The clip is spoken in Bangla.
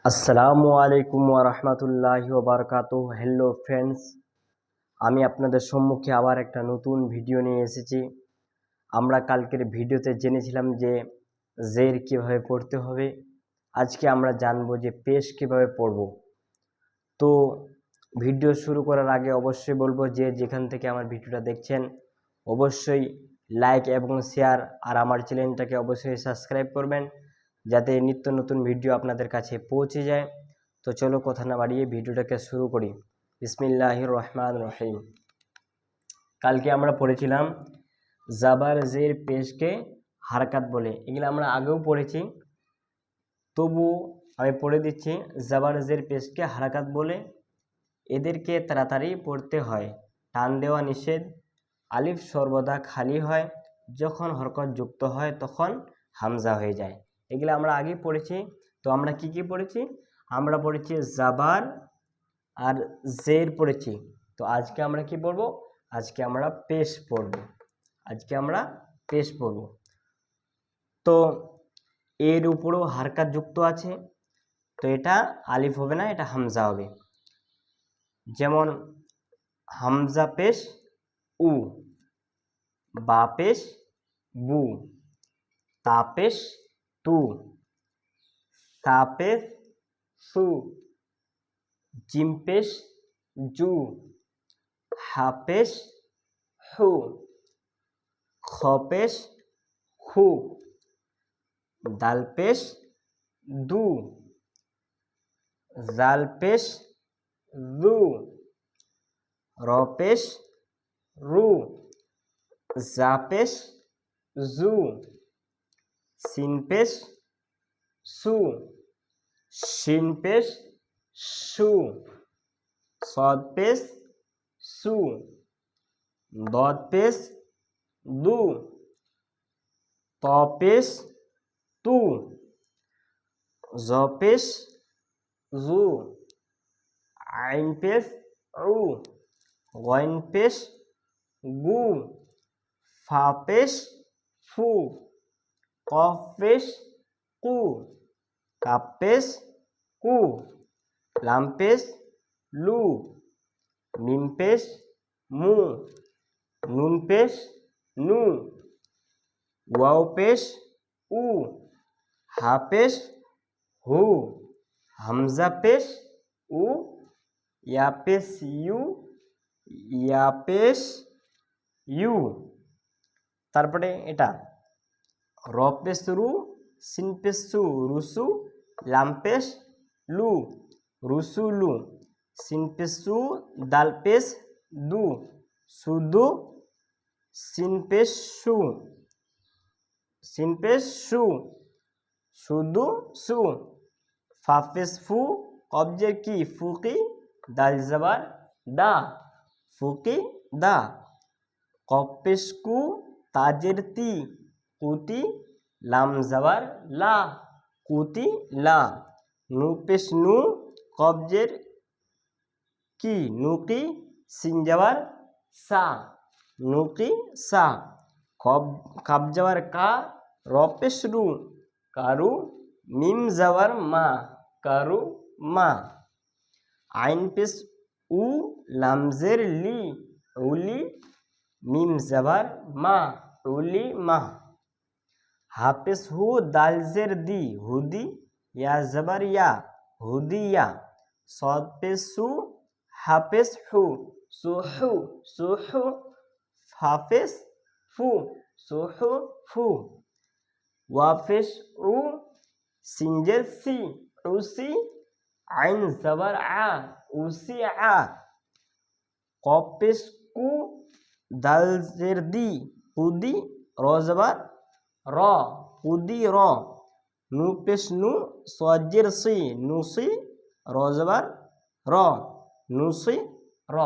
আসসালামু আলাইকুম ওয়া রাহমাতুল্লাহি ওয়া বারাকাতুহু। হ্যালো ফ্রেন্ডস, আমি আপনাদের সম্মুখে আবার একটা নতুন ভিডিও নিয়ে এসেছি। আমরা কালকের ভিডিওতে জেনেছিলাম যে জের কিভাবে পড়তে হবে। আজকে আমরা জানবো যে পেশ কিভাবে পড়ব। তো ভিডিও শুরু করার আগে অবশ্যই বলবো যে যেখান থেকে আমার ভিডিওটা দেখছেন অবশ্যই লাইক এবং শেয়ার, আর আমার চ্যানেলটাকে অবশ্যই সাবস্ক্রাইব করবেন যাতে নিত্য নতুন ভিডিও আপনাদের কাছে পৌঁছে যায়। তো চলো কথা না বাড়িয়ে ভিডিওটাকে শুরু করি। বিসমিল্লাহির রহমানির রহিম। কালকে আমরা পড়েছিলাম জাবার জের পেশকে হারকাত বলে। এগুলো আমরা আগেও পড়েছি, তবু আমি পড়ে দিচ্ছি। জাবার জের পেশকে হারকাত বলে, এদেরকে তাড়াতাড়ি পড়তে হয়, টান দেওয়া নিষেধ, আলিফ সর্বদা খালি হয়, যখন হরকত যুক্ত হয় তখন হামজা হয়ে যায়। এগুলো আমরা আগে পড়েছি। তো আমরা কি কি পড়েছি? আমরা পড়েছি জাবার আর জের পড়েছি। তো আজকে আমরা কি পড়ব? আজকে আমরা পেশ পড়ব। তো এর উপরেও হারকাত যুক্ত আছে, তো এটা আলিফ হবে না, এটা হামজা হবে। যেমন হামজা পেশ উ, বা পেশ বু, তা পেশ তু, সা পেশ সু, জিম পেশ জু, হা পেশ হু, খ পেশ হু, দাল পেশ দু, জাল পেশ জু, র পেশ রু, জা পেশ জু, সিন পেশ সু, শিন পেশ সু, সদ পেশ সু, দদ পেশ দু, ত পেশ তু, জ পেশ জু, আইন পেশ উ, গইন পেশ গু, ফা পেশ ফু, কফ পেশ কু, কাপ পেশ কু, লাম পেশ লু, মিম পেশ মু, নুন পেশ নু, ওয়াও পেশ উ, হা পেশ হু, হামজা পেশ উ, ইয়া পেশ ইউ, ইয়া পেশ ইউ। তারপরে এটা র পেশ রু, সিন পেশ সু, রুসু, লাম পেশ লু, রুসুলু, সিন পেশ সু, দাল পেশ দু, সুদু, সিন পেশ সু, সিন পেশ সু, সুদু সু, ফা পেশ ফু, কবজের কি ফুকি, দাল জবর দা, ফুকি দা, কফ পেশ কু, তাজের তি, কুতি, লাম জবর লা, কুতি লা, নু পেশ নু, কবজের কি নুকি, সিন জবর সা, নুকি সা, কাব জবর কা, র পেশ রু, কারু, মিম জবর মা, কারু মা, আইন পেশ উ, লামজের লি, উলি, মিম জবর মা, উলি মা, হা পেশ হু, দাল জের দি, হুদি, ইয়া জবর ইয়া, হুদিয়া, সদ পেশ সু, হা পেশ হু, সুহু, সুহু, ফা পেশ ফু, সুহু ফু, ওয়া পেশ উ, সিন জের সি, উসি, আইন জবর আ, উসি আ, কফ পেশ কু, দাল জের দি, কুদি, র জবর র, কুদি র, নু পেশ নু, সজের সি, নুসি, র জবর র, নুসি র।